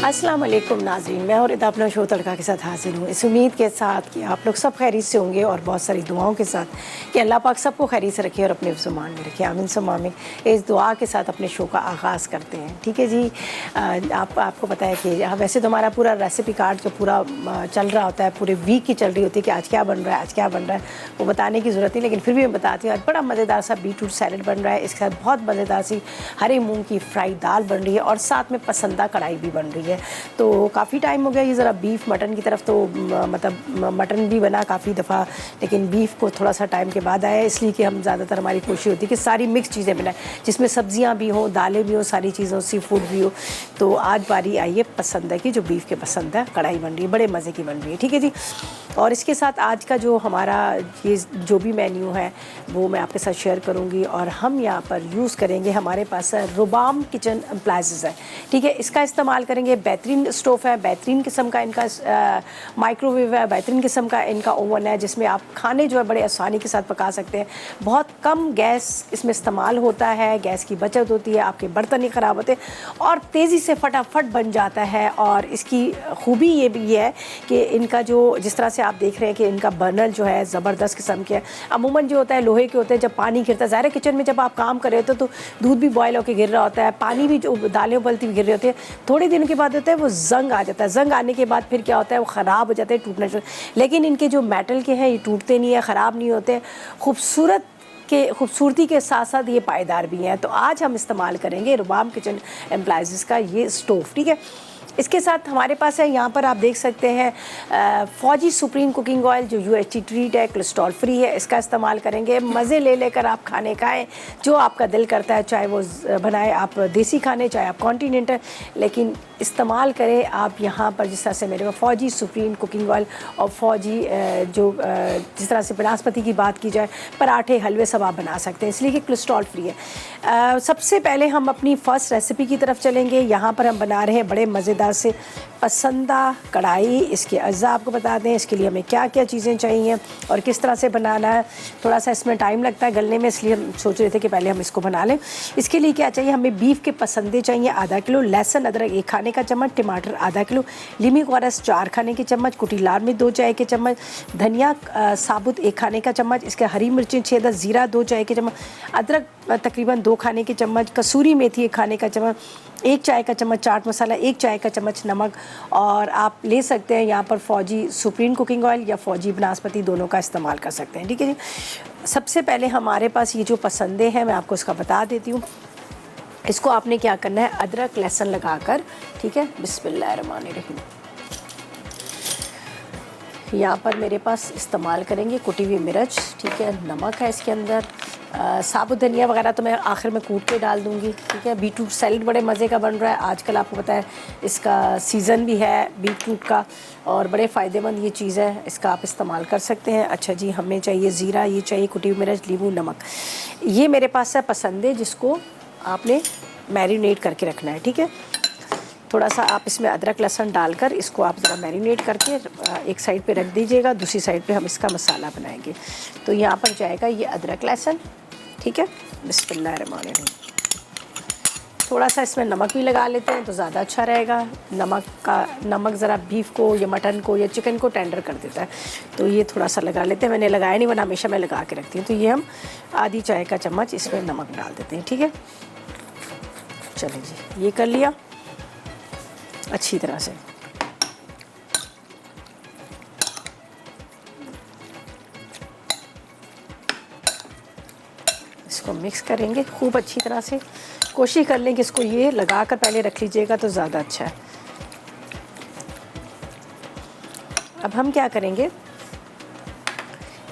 अस्सलाम वालेकुम नाज़रीन, मैं और अपना शो तड़का के साथ हाजिर हूँ इस उम्मीद के साथ कि आप लोग सब खैरियत से होंगे और बहुत सारी दुआओं के साथ कि अल्लाह पाक सबको खैरियत से रखे और अपने ज़ुबान में रखे। आमीन सुम्मा आमीन। इस दुआ के साथ अपने शो का आगाज़ करते हैं। ठीक है जी। आपको पता है कि वैसे तो हमारा पूरा रेसिपी कार्ड जो पूरा चल रहा होता है, पूरे वीक की चल रही होती है कि आज क्या बन रहा है, आज क्या बन रहा है, वो बताने की ज़रूरत नहीं, लेकिन फिर भी मैं बताती हूँ। आज बड़ा मज़ेदार सा बीटरूट सैलड बन रहा है, इसके साथ बहुत मज़ेदार सी हरे मूँग की फ्राई दाल बन रही है और साथ में पसंदा कढ़ाई भी बन रही है। तो काफ़ी टाइम हो गया ये ज़रा बीफ मटन की तरफ, तो मतलब मटन भी बना काफ़ी दफ़ा, लेकिन बीफ को थोड़ा सा टाइम के बाद आया, इसलिए कि हम ज़्यादातर हमारी कोशिश होती है कि सारी मिक्स चीज़ें बनाएं जिसमें सब्जियां भी हों, दालें भी हों, सारी चीज़ें हो, सी फूड भी हो। तो आज बारी आई है पसंद है कि जो बीफ के पसंद है कढ़ाई बन रही है, बड़े मज़े की बन रही है। ठीक है जी। और इसके साथ आज का जो हमारा ये जो भी मेन्यू है वो मैं आपके साथ शेयर करूँगी। और हम यहाँ पर यूज़ करेंगे, हमारे पास रुबाम किचन अप्लायंसेस है। ठीक है, इसका इस्तेमाल करेंगे। बेहतरीन स्टोव है, बेहतरीन किस्म का इनका माइक्रोवेव है, बेहतरीन किस्म का इनका ओवन है जिसमें आप खाने जो है बड़े आसानी के साथ पका सकते हैं। बहुत कम गैस इसमें इस्तेमाल होता है, गैस की बचत होती है, आपके बर्तन नहीं ख़राब होते और तेज़ी से फटाफट बन जाता है। और इसकी खूबी ये भी है कि इनका जो जिस तरह से आप देख रहे हैं कि इनका बर्नर जो है ज़बरदस्त किस्म के है। अमूमन जो होता है लोहे के होते हैं, जब पानी गिरता है, ज़ाहिर किचन में जब आप काम कर रहे होते तो दूध भी बॉयल होकर गिर रहा होता है, पानी भी जो दालें उबलती हुई गिर रही होती है, थोड़े दिन के बाद होता है वो जंग आ जाता है। जंग आने के बाद फिर क्या होता है, वो ख़राब हो जाते हैं, टूटना शुरू। लेकिन इनके जो मेटल के हैं ये टूटते नहीं है, ख़राब नहीं होते, खूबसूरती के साथ साथ ये पायदार भी हैं। तो आज हम इस्तेमाल करेंगे रुबाम किचन एप्लायंसेस का ये स्टोव। ठीक है, इसके साथ हमारे पास है, यहाँ पर आप देख सकते हैं फौजी सुप्रीम कुकिंग ऑयल जो UHT ट्रीट है, कोलेस्ट्रॉल फ्री है। इसका इस्तेमाल करेंगे। मज़े ले लेकर आप खाने खाएं जो आपका दिल करता है, चाहे वो बनाए आप देसी खाने, चाहे आप कॉन्टीनेंटल, लेकिन इस्तेमाल करें आप यहाँ पर जिस तरह से मेरे को फौजी सुप्रीम कुकिंग ऑयल और फौजी जिस तरह से बनास्पति की बात की जाए, पराठे हलवे सब आप बना सकते हैं, इसलिए कि कोलेस्ट्रॉल फ्री है। सबसे पहले हम अपनी फ़र्स्ट रेसिपी की तरफ चलेंगे। यहाँ पर हम बना रहे हैं बड़े मज़ेदार से पसंदा कढ़ाई। इसके अज्जा आपको बता दें, इसके लिए हमें क्या क्या चीज़ें चाहिए और किस तरह से बनाना है। थोड़ा सा इसमें टाइम लगता है गलने में, इसलिए हम सोच रहे थे कि पहले हम इसको बना लें। इसके लिए क्या चाहिए, हमें बीफ के पसंदे चाहिए आधा किलो, लहसुन अदरक 1 खाने का चम्मच, टमाटर आधा किलो, लीमी गौरस 4 खाने के चम्मच, कुटी लाल मिर्च 2 चाय के चम्मच, धनिया साबुत 1 खाने का चम्मच, इसके हरी मिर्चें 6-10, ज़ीरा 2 चाय के चम्मच, अदरक तकरीबन 2 खाने के चम्मच, कसूरी मेथी 1 खाने का चम्मच, 1 चाय का चम्मच चाट मसाला, 1 चाय का चम्मच नमक। और आप ले सकते हैं यहाँ पर फौजी सुप्रीम कुकिंग ऑयल या फौजी बनास्पति, दोनों का इस्तेमाल कर सकते हैं। ठीक है जी। सबसे पहले हमारे पास ये जो पसंदे हैं मैं आपको इसका बता देती हूँ। इसको आपने क्या करना है, अदरक लहसुन लगाकर, ठीक है, बिस्मिल्लाहिर्रहमानिर्रहीम। यहाँ पर मेरे पास इस्तेमाल करेंगे कुटी हुई मिर्च, ठीक है, नमक है इसके अंदर, साबुत धनिया वगैरह तो मैं आखिर में कूट के डाल दूँगी। ठीक है, बीटरूट सैलड बड़े मज़े का बन रहा है आजकल, आपको पता है इसका सीज़न भी है बीटरूट का और बड़े फ़ायदेमंद ये चीज़ है, इसका आप इस्तेमाल कर सकते हैं। अच्छा जी, हमें चाहिए ज़ीरा, ये चाहिए कुटी हुई मिर्च, नींबू, नमक। ये मेरे पास है पसंदे जिसको आपने मैरिनेट करके रखना है। ठीक है, थोड़ा सा आप इसमें अदरक लहसुन डालकर इसको आप ज़रा मैरिनेट करके एक साइड पे रख दीजिएगा, दूसरी साइड पे हम इसका मसाला बनाएंगे। तो यहाँ पर जाएगा ये अदरक लहसुन, ठीक है, बिस्मिल्लाहिर्रहमानिर्रहीम। थोड़ा सा इसमें नमक भी लगा लेते हैं तो ज़्यादा अच्छा रहेगा। नमक ज़रा बीफ को या मटन को या चिकन को टेंडर कर देता है, तो ये थोड़ा सा लगा लेते हैं। मैंने लगाया नहीं, वरना हमेशा मैं लगा के रखती हूँ। तो ये हम आधी चाय का चम्मच इसमें नमक डाल देते हैं। ठीक है, चलिए जी, ये कर लिया अच्छी तरह से। इसको मिक्स करेंगे खूब अच्छी तरह से। कोशिश कर लें कि इसको ये लगा कर पहले रख लीजिएगा तो ज़्यादा अच्छा है। अब हम क्या करेंगे,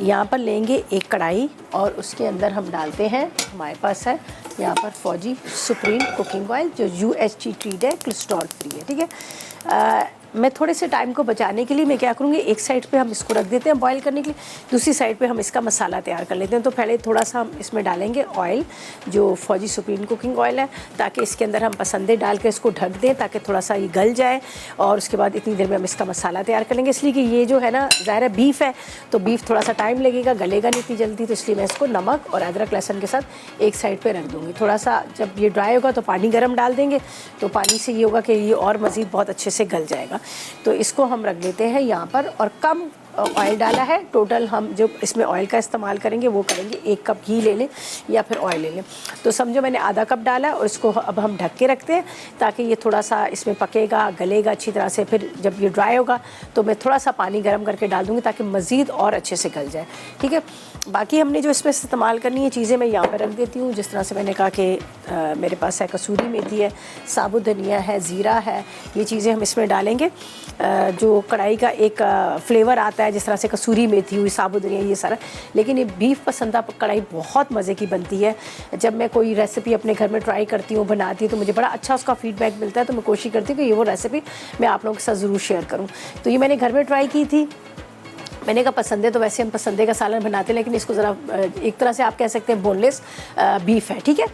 यहाँ पर लेंगे एक कढ़ाई और उसके अंदर हम डालते हैं, हमारे पास है यहाँ पर फौजी सुप्रीम कुकिंग ऑयल जो UHT ट्रीट है, कोलेस्ट्रॉल फ्री है। ठीक है, मैं थोड़े से टाइम को बचाने के लिए मैं क्या करूँगी, एक साइड पे हम इसको रख देते हैं बॉईल करने के लिए, दूसरी साइड पे हम इसका मसाला तैयार कर लेते हैं। तो पहले थोड़ा सा हम इसमें डालेंगे ऑयल, जो फौजी सुप्रीम कुकिंग ऑयल है, ताकि इसके अंदर हम पसंदे डाल कर इसको ढक दें ताकि थोड़ा सा ये गल जाए। और उसके बाद इतनी देर में हम इसका मसाला तैयार कर लेंगे, इसलिए कि ये जो है ना ज़ाहिर है बीफ है, तो बीफ थोड़ा सा टाइम लगेगा, गलेगा नहीं इतनी जल्दी, तो इसलिए मैं इसको नमक और अदरक लहसुन के साथ एक साइड पर रख दूँगी। थोड़ा सा जब ये ड्राई होगा तो पानी गर्म डाल देंगे, तो पानी से ये होगा कि ये और मज़ीद बहुत अच्छे से गल जाएगा। तो इसको हम रख देते हैं यहाँ पर, और कम ऑयल डाला है। टोटल हम जो इसमें ऑयल का इस्तेमाल करेंगे वो करेंगे 1 कप घी ले लें या फिर ऑयल ले लें। तो समझो मैंने आधा कप डाला और इसको अब हम ढक के रखते हैं ताकि ये थोड़ा सा इसमें पकेगा, गलेगा अच्छी तरह से। फिर जब ये ड्राई होगा तो मैं थोड़ा सा पानी गर्म करके डाल दूँगी ताकि मज़ीद और अच्छे से गल जाए, ठीक है। बाकी हमने जो इसमें इस्तेमाल करनी है चीज़ें मैं यहाँ पर रख देती हूँ। जिस तरह से मैंने कहा कि मेरे पास है कसूरी मेथी है, साबुत धनिया है, ज़ीरा है, ये चीज़ें हम इसमें डालेंगे। जो कढ़ाई का एक फ्लेवर आता है, जिस तरह से कसूरी मेथी हुई, साबुत धनिया, ये सारा। लेकिन ये बीफ पसंदा कढ़ाई बहुत मज़े की बनती है। जब मैं कोई रेसिपी अपने घर में ट्राई करती हूँ, बनाती हूँ, तो मुझे बड़ा अच्छा उसका फीडबैक मिलता है। तो मैं कोशिश करती हूँ कि ये वो रेसिपी मैं आप लोगों के साथ ज़रूर शेयर करूँ। तो ये मैंने घर में ट्राई की थी, मैंने कहा पसंदे, तो वैसे हम पसंदे का सालन बनाते हैं, लेकिन इसको ज़रा एक तरह से आप कह सकते हैं बोनलेस बीफ है, ठीक है।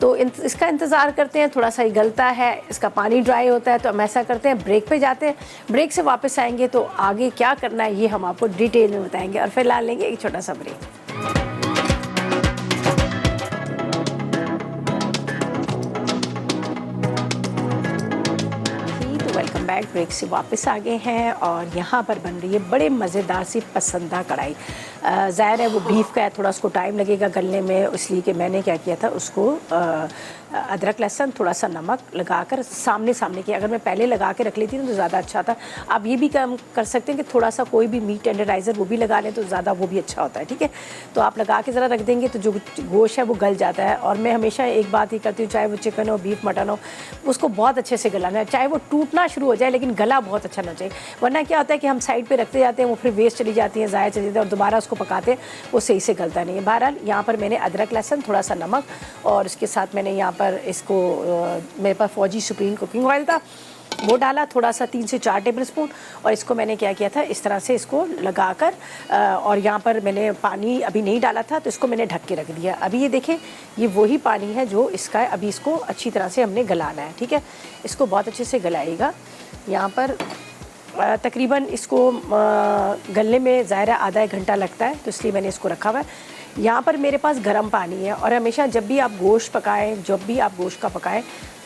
तो इसका इंतज़ार करते हैं, थोड़ा सा ही गलता है, इसका पानी ड्राई होता है। तो हम ऐसा करते हैं, ब्रेक पे जाते हैं, ब्रेक से वापस आएंगे तो आगे क्या करना है ये हम आपको डिटेल में बताएंगे। और फिलहाल लेंगे एक छोटा सा ब्रेक। बैक ब्रेक से वापस आ गए हैं और यहाँ पर बन रही है बड़े मज़ेदार सी पसंदा कढ़ाई। ज़ाहिर है वो बीफ का है, थोड़ा उसको टाइम लगेगा गलने में, इसलिए कि मैंने क्या किया था, उसको अदरक लहसुन थोड़ा सा नमक लगाकर सामने किया। अगर मैं पहले लगा के रख लेती तो ज़्यादा अच्छा था। आप ये भी काम कर सकते हैं कि थोड़ा सा कोई भी मीट टेंडराइज़र वो भी लगा लें तो ज़्यादा वो भी अच्छा होता है, ठीक है। तो आप लगा के ज़रा रख देंगे तो जो गोश्त है वो गल जाता है। और मैं हमेशा एक बात ही करती हूँ, चाहे वो चिकन हो, बीफ, मटन हो, उसको बहुत अच्छे से गलाना है। चाहे वो टूटना शुरू हो जाए लेकिन गला बहुत अच्छा ना चाहिए, वरना क्या होता है कि हम साइड पर रखते जाते हैं, वो फिर वेस्ट चली जाती है, ज़ाया चली जाती है, और दोबारा उसको पकाते हैं वो सही से गलता नहीं है। बहरहाल यहाँ पर मैंने अदरक लहसुन, थोड़ा सा नमक, और उसके साथ मैंने यहाँ पर इसको मेरे पास फौजी सुप्रीम कुकिंग ऑयल था वो डाला, थोड़ा सा 3 से 4 टेबल स्पून। और इसको मैंने क्या किया था, इस तरह से इसको लगाकर, और यहाँ पर मैंने पानी अभी नहीं डाला था तो इसको मैंने ढक के रख दिया। अभी ये देखें, ये वही पानी है जो इसका है। अभी इसको अच्छी तरह से हमने गलाना है, ठीक है। इसको बहुत अच्छे से गलाइएगा। यहाँ पर तकरीबन इसको गलने में ज़ाहिर है आधा 1 घंटा लगता है, तो इसलिए मैंने इसको रखा हुआ है। यहाँ पर मेरे पास गर्म पानी है, और हमेशा जब भी आप गोश्त पकाएं, जब भी आप गोश्त का पकाएं,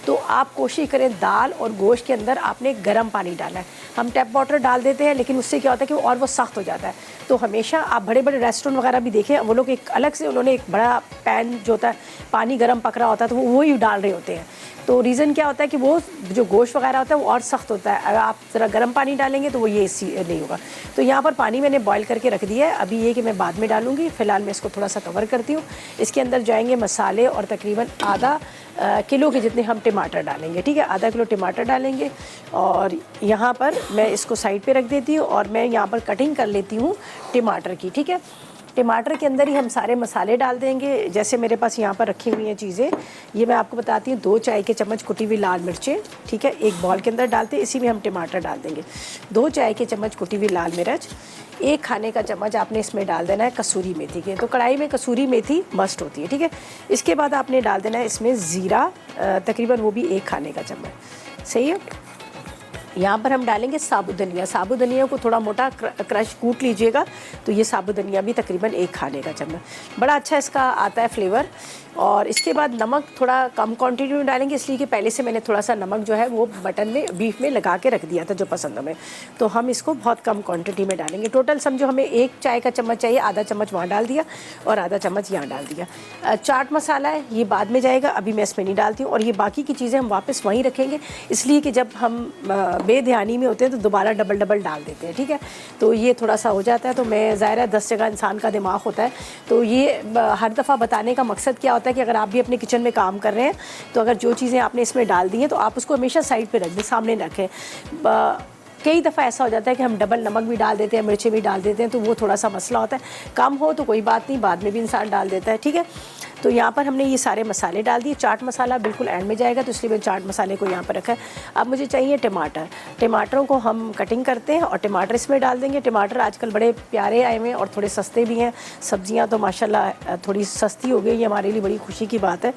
तो आप कोशिश करें दाल और गोश्त के अंदर आपने गर्म पानी डालना है। हम टैप वाटर डाल देते हैं, लेकिन उससे क्या होता है कि और वो सख्त हो जाता है। तो हमेशा आप बड़े बड़े रेस्टोरेंट वगैरह भी देखें, वो लोग एक अलग से उन्होंने एक बड़ा पैन जो होता है, पानी गर्म पक रहा होता है, तो वो ही डाल रहे होते हैं। तो रीज़न क्या होता है कि वो जो गोश्त वगैरह होता है वो और सख्त होता है। अगर आप ज़रा गर्म पानी डालेंगे तो वो ये नहीं होगा। तो यहाँ पर पानी मैंने बॉईल करके रख दिया है, अभी ये कि मैं बाद में डालूँगी। फ़िलहाल मैं इसको थोड़ा सा कवर करती हूँ। इसके अंदर जाएंगे मसाले, और तकरीबन आधा किलो के जितने हम टमाटर डालेंगे, ठीक है। आधा किलो टमाटर डालेंगे, और यहाँ पर मैं इसको साइड पे रख देती हूँ, और मैं यहाँ पर कटिंग कर लेती हूँ टमाटर की, ठीक है। टमाटर के अंदर ही हम सारे मसाले डाल देंगे। जैसे मेरे पास यहाँ पर रखी हुई हैं चीज़ें, ये मैं आपको बताती हूँ। 2 चाय के चम्मच कुटी हुई लाल मिर्चें, ठीक है, एक बॉल के अंदर डालते हैं, इसी में हम टमाटर डाल देंगे। 2 चाय के चम्मच कुटी हुई लाल मिर्च, 1 खाने का चम्मच आपने इसमें डाल देना है कसूरी मेथी के। तो कढ़ाई में कसूरी मेथी मस्ट होती है, ठीक है। इसके बाद आपने डाल देना है इसमें ज़ीरा, तकरीबन वो भी 1 खाने का चम्मच, सही है। यहाँ पर हम डालेंगे साबुत धनिया। साबुत धनिया को थोड़ा मोटा क्रश कूट लीजिएगा, तो ये साबुत धनिया भी तकरीबन 1 खाने का चम्मच, बड़ा अच्छा इसका आता है फ्लेवर। और इसके बाद नमक थोड़ा कम क्वांटिटी में डालेंगे, इसलिए कि पहले से मैंने थोड़ा सा नमक जो है वो मटन में, बीफ में लगा के रख दिया था जो पसंद हमें, तो हम इसको बहुत कम क्वांटिटी में डालेंगे। टोटल समझो हमें 1 चाय का चम्मच चाहिए, आधा चम्मच वहाँ डाल दिया और आधा चम्मच यहाँ डाल दिया। चाट मसाला है, ये बाद में जाएगा, अभी मैं इसमें नहीं डालती हूँ। और ये बाकी की चीज़ें हम वापस वहीं रखेंगे, इसलिए कि जब हम बेध्यानी में होते हैं तो दोबारा डबल डाल देते हैं, ठीक है। तो ये थोड़ा सा हो जाता है, तो मैं ज़ाहिर है 10 जगह इंसान का दिमाग होता है, तो ये हर दफ़ा बताने का मकसद क्या होता है कि अगर आप भी अपने किचन में काम कर रहे हैं तो अगर जो चीज़ें आपने इसमें डाल दी हैं तो आप उसको हमेशा साइड पे रख दें, सामने रखें। कई दफ़ा ऐसा हो जाता है कि हम डबल नमक भी डाल देते हैं, मिर्चें भी डाल देते हैं, तो वो थोड़ा सा मसला होता है। कम हो तो कोई बात नहीं, बाद में भी इंसान डाल देता है, ठीक है। तो यहाँ पर हमने ये सारे मसाले डाल दिए। चाट मसाला बिल्कुल एंड में जाएगा, तो इसलिए मैंने चाट मसाले को यहाँ पर रखा है। अब मुझे चाहिए टमाटर। टमाटरों को हम कटिंग करते हैं और टमाटर इसमें डाल देंगे। टमाटर आजकल बड़े प्यारे आए हुए हैं और थोड़े सस्ते भी हैं। सब्जियाँ तो माशाल्लाह थोड़ी सस्ती हो गई, ये हमारे लिए बड़ी खुशी की बात है।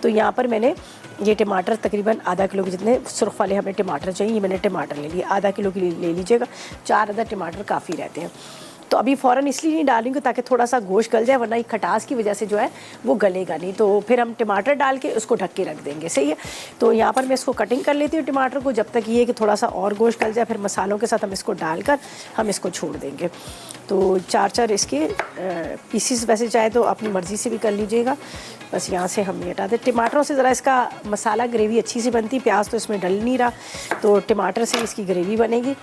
तो यहाँ पर मैंने ये टमाटर तकरीबन आधा किलो के जितने सुर्ख वाले हमें टमाटर चाहिए, ये मैंने टमाटर ले लिए, आधा किलो के लिए ले लीजिएगा। 4 अदद टमाटर काफ़ी रहते हैं। तो अभी फ़ौरन इसलिए नहीं डालेंगे ताकि थोड़ा सा गोश्त गल जाए, वरना ये खटास की वजह से जो है वो गलेगा नहीं। तो फिर हम टमाटर डाल के उसको ढक के रख देंगे, सही है। तो यहाँ पर मैं इसको कटिंग कर लेती हूँ टमाटर को, जब तक ये कि थोड़ा सा और गोश्त गल जाए, फिर मसालों के साथ हम इसको डालकर हम इसको छोड़ देंगे। तो 4-4 इसके पीसीस, वैसे चाहे तो अपनी मर्ज़ी से भी कर लीजिएगा। बस यहाँ से हम ये हटा दें। टमाटरों से ज़रा इसका मसाला ग्रेवी अच्छी सी बनती, प्याज तो इसमें डल नहीं रहा, तो टमाटर से इसकी ग्रेवी बनेगी।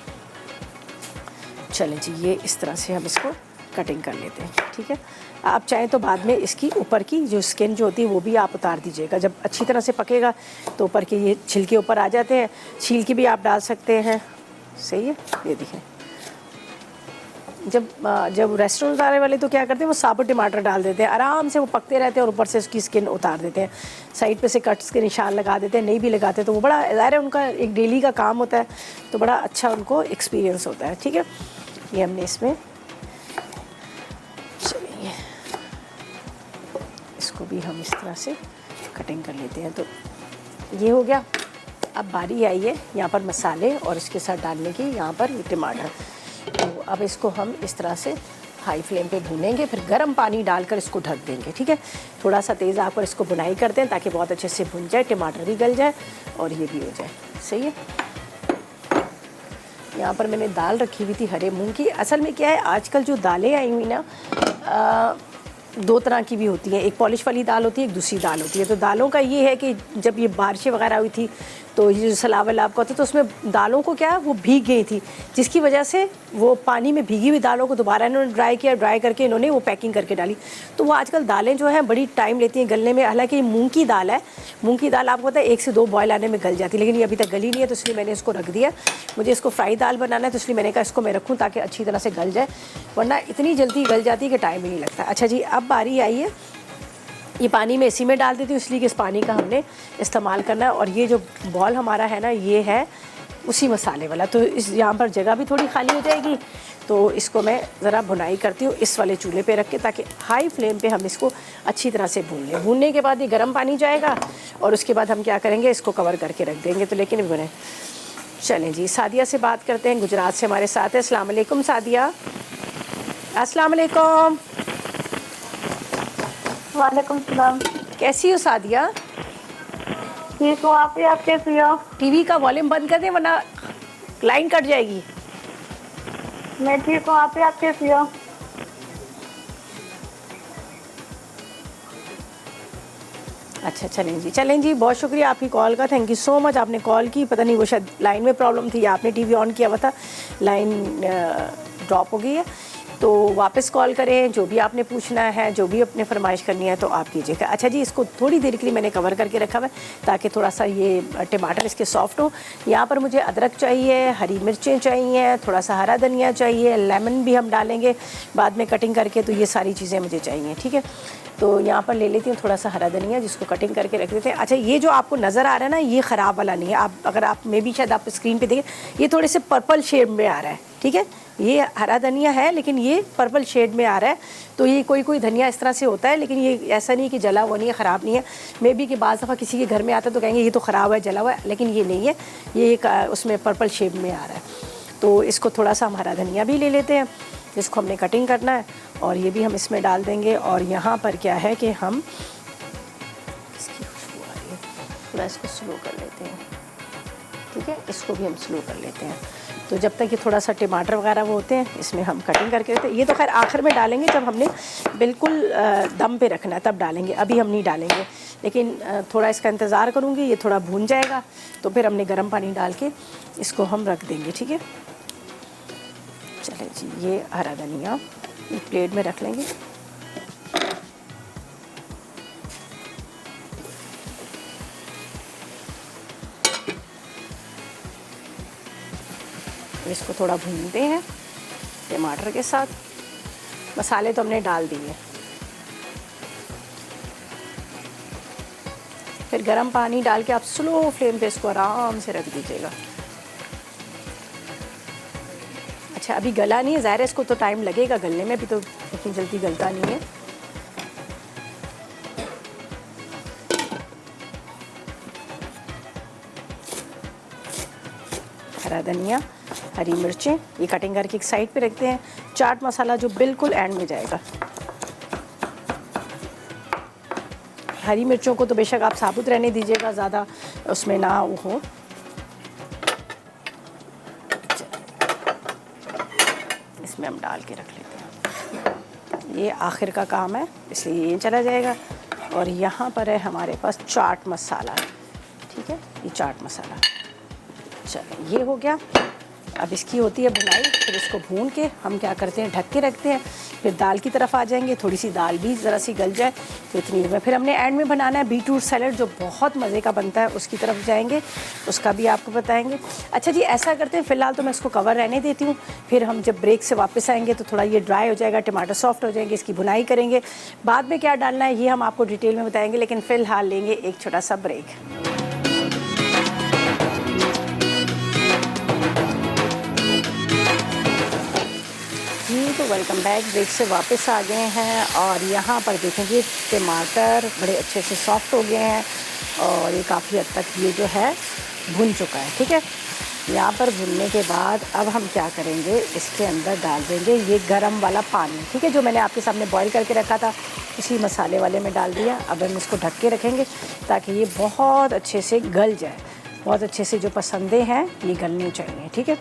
चलें जी, ये इस तरह से हम इसको कटिंग कर लेते हैं, ठीक है। आप चाहें तो बाद में इसकी ऊपर की जो स्किन जो होती है वो भी आप उतार दीजिएगा। जब अच्छी तरह से पकेगा तो ऊपर के ये छिलके ऊपर आ जाते हैं, छील के भी आप डाल सकते हैं, सही है। ये देखें, जब रेस्टोरेंट वाले तो क्या करते हैं, वो साबुत टमाटर डाल देते हैं, आराम से वो पकते रहते हैं और ऊपर से उसकी स्किन उतार देते हैं, साइड पे से कट्स के निशान लगा देते हैं, नहीं भी लगाते तो वो बड़ा ज़ाहिर है उनका एक डेली का काम होता है, तो बड़ा अच्छा उनको एक्सपीरियंस होता है, ठीक है। ये हमने इसमें, चलिए इसको भी हम इस तरह से कटिंग कर लेते हैं। तो ये हो गया। अब बारी आई है यहाँ पर मसाले और इसके साथ डालने की, यहाँ पर टमाटर। तो अब इसको हम इस तरह से हाई फ्लेम पे भूनेंगे, फिर गर्म पानी डालकर इसको ढक देंगे, ठीक है। थोड़ा सा तेज़ आंच पर इसको भुनाई करते हैं ताकि बहुत अच्छे से भुन जाए, टमाटर भी गल जाए और ये भी हो जाए, सही है। यहाँ पर मैंने दाल रखी हुई थी हरे मूंग की। असल में क्या है, आजकल जो दालें आई हुई ना, 2 तरह की भी होती हैं, एक पॉलिश वाली दाल होती है, एक दूसरी दाल होती है। तो दालों का ये है कि जब ये बारिशें वगैरह हुई थी तो ये जो सलाब वलाब का होता है, तो उसमें दालों को क्या वो भीग गई थी, जिसकी वजह से वो पानी में भीगी हुई दालों को दोबारा इन्होंने ड्राई किया, ड्राई करके इन्होंने वो पैकिंग करके डाली। तो वो आजकल दालें जो हैं बड़ी टाइम लेती हैं गलने में। हालांकि ये मूंग की दाल है, मूंग की दाल आपको पता है 1 से 2 बॉयल आने में गल जाती है, लेकिन ये अभी तक गली नहीं है, तो इसलिए मैंने इसको रख दिया। मुझे इसको फ्राई दाल बनाना है, तो इसलिए मैंने कहा इसको मैं रखूँ ताकि अच्छी तरह से गल जाए, वरना इतनी जल्दी गल जाती है कि टाइम ही नहीं लगता। अच्छा जी, अब बारी आई है, ये पानी में इसी में डाल देती हूँ, इसलिए कि इस पानी का हमने इस्तेमाल करना है। और ये जो बॉल हमारा है ना, ये है उसी मसाले वाला, तो इस यहाँ पर जगह भी थोड़ी खाली हो जाएगी। तो इसको मैं ज़रा भुनाई करती हूँ इस वाले चूल्हे पे रख के, ताकि हाई फ्लेम पे हम इसको अच्छी तरह से भून लें। भूनने के बाद ये गर्म पानी जाएगा और उसके बाद हम क्या करेंगे, इसको कवर करके रख देंगे। तो लेकिन बने, चलें जी, सादिया से बात करते हैं, गुजरात से हमारे साथ है। अस्सलाम वालेकुम सादिया। अस्सलाम वालेकुम। वालेकुम सलाम। कैसी हो सादिया? ठीक हूँ, आप कैसी हो? टीवी का वॉल्यूम बंद कर दें वरना लाइन कट जाएगी। मैं ठीक हूँ, आप कैसी हो? अच्छा, चलें जी, बहुत शुक्रिया आपकी कॉल का, थैंक यू सो मच, आपने कॉल की। पता नहीं वो शायद लाइन में प्रॉब्लम थी या आपने टीवी ऑन किया हुआ था, लाइन ड्रॉप हो गई है। तो वापस कॉल करें, जो भी आपने पूछना है, जो भी अपने फरमाइश करनी है तो आप कीजिएगा। अच्छा जी, इसको थोड़ी देर के लिए मैंने कवर करके रखा हुआ है ताकि थोड़ा सा ये टमाटर इसके सॉफ्ट हो। यहाँ पर मुझे अदरक चाहिए, हरी मिर्चें चाहिए, थोड़ा सा हरा धनिया चाहिए, लेमन भी हम डालेंगे बाद में कटिंग करके, तो ये सारी चीज़ें मुझे चाहिए, ठीक है। तो यहाँ पर ले लेती हूँ थोड़ा सा हरा धनिया, जिसको कटिंग करके रख देते हैं। अच्छा, ये जो आपको नज़र आ रहा है ना, ये ख़राब वाला नहीं है। आप अगर आप में भी शायद आप स्क्रीन पे देखें, ये थोड़े से पर्पल शेड में आ रहा है, ठीक है। ये हरा धनिया है लेकिन ये पर्पल शेड में आ रहा है। तो ये कोई धनिया इस तरह से होता है, लेकिन ये ऐसा नहीं कि जला हुआ नहीं है, ख़राब नहीं है। मे बी कि बाज़ दफ़ा किसी के घर में आता है तो कहेंगे ये तो ख़राब है, जला हुआ है, लेकिन ये नहीं है, ये एक उसमें पर्पल शेड में आ रहा है। तो इसको थोड़ा सा हम हरा धनिया भी ले लेते हैं, जिसको हमने कटिंग करना है, और ये भी हम इसमें डाल देंगे। और यहाँ पर क्या है कि हम इसकी खुशबू आ रही है, थोड़ा इसको स्लो कर लेते हैं, ठीक है, इसको भी हम स्लो कर लेते हैं। तो जब तक ये थोड़ा सा टमाटर वगैरह वो होते हैं, इसमें हम कटिंग करके देते हैं। ये तो खैर आखिर में डालेंगे, जब हमने बिल्कुल दम पे रखना है तब डालेंगे, अभी हम नहीं डालेंगे। लेकिन थोड़ा इसका इंतज़ार करूँगी, ये थोड़ा भून जाएगा तो फिर हमने गर्म पानी डाल के इसको हम रख देंगे, ठीक है। चलें जी, ये हरा धनिया एक प्लेट में रख लेंगे। इसको थोड़ा भूनते हैं टमाटर के साथ। मसाले तो हमने डाल दिए, फिर गर्म पानी डाल के आप स्लो फ्लेम पे इसको आराम से रख दीजिएगा। अच्छा, अभी गला नहीं है, ज़ाहिर है इसको तो टाइम लगेगा गलने में, अभी तो इतनी जल्दी गलता नहीं है। हरा धनिया, हरी मिर्चें ये कटिंग करके एक साइड पे रखते हैं। चाट मसाला जो बिल्कुल एंड में जाएगा। हरी मिर्चों को तो बेशक आप साबुत रहने दीजिएगा, ज़्यादा उसमें ना वो हो। इसमें हम डाल के रख लेते हैं, ये आखिर का काम है इसलिए ये चला जाएगा। और यहाँ पर है हमारे पास चाट मसाला, ठीक है, ये चाट मसाला। चलो ये हो गया। अब इसकी होती है भुनाई, फिर इसको भून के हम क्या करते हैं, ढक के रखते हैं। फिर दाल की तरफ आ जाएंगे, थोड़ी सी दाल भी ज़रा सी गल जाए तो इतनी देर में फिर हमने एंड में बनाना है बीटरूट सैलड जो बहुत मज़े का बनता है, उसकी तरफ जाएंगे, उसका भी आपको बताएंगे। अच्छा जी, ऐसा करते हैं फ़िलहाल तो मैं इसको कवर रहने देती हूँ, फिर हम जब ब्रेक से वापस आएंगे तो थोड़ा ये ड्राई हो जाएगा, टमाटर सॉफ्ट हो जाएंगे, इसकी भुनाई करेंगे। बाद में क्या डालना है ये हम आपको डिटेल में बताएंगे, लेकिन फ़िलहाल लेंगे एक छोटा सा ब्रेक। तो वेलकम बैक, ब्रेक से वापस आ गए हैं और यहाँ पर देखेंगे टमाटर बड़े अच्छे से सॉफ्ट हो गए हैं और ये काफ़ी हद तक ये जो है भुन चुका है, ठीक है। यहाँ पर भुनने के बाद अब हम क्या करेंगे, इसके अंदर डाल देंगे ये गरम वाला पानी, ठीक है, जो मैंने आपके सामने बॉईल करके रखा था, उसी मसाले वाले में डाल दिया। अब हम इसको ढक के रखेंगे ताकि ये बहुत अच्छे से गल जाए। बहुत अच्छे से जो पसंदे हैं ये गलने चाहिए, ठीक है।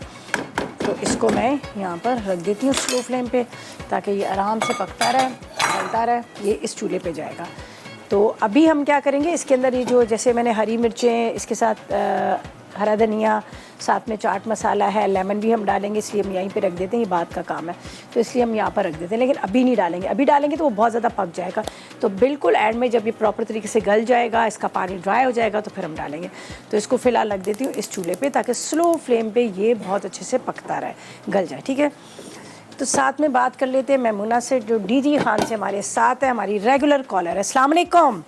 तो इसको मैं यहाँ पर रख देती हूँ स्लो फ्लेम पे ताकि ये आराम से पकता रहे, गलता रहे। ये इस चूल्हे पे जाएगा। तो अभी हम क्या करेंगे, इसके अंदर ये जो जैसे मैंने हरी मिर्चें, इसके साथ हरा धनिया, साथ में चाट मसाला है, लेमन भी हम डालेंगे, इसलिए हम यहीं पे रख देते हैं, ये बात का काम है तो इसलिए हम यहाँ पर रख देते हैं। लेकिन अभी नहीं डालेंगे, अभी डालेंगे तो वो बहुत ज़्यादा पक जाएगा। तो बिल्कुल एंड में जब ये प्रॉपर तरीके से गल जाएगा, इसका पानी ड्राई हो जाएगा तो फिर हम डालेंगे। तो इसको फ़िलहाल रख देती हूँ इस चूल्हे पर ताकि स्लो फ्लेम पर ये बहुत अच्छे से पकता रहे, गल जाए, ठीक है। तो साथ में बात कर लेते हैं मैमूना से जो डीजी खान से हमारे साथ है, हमारी रेगुलर कॉलर है। अस्सलाम वालेकुम।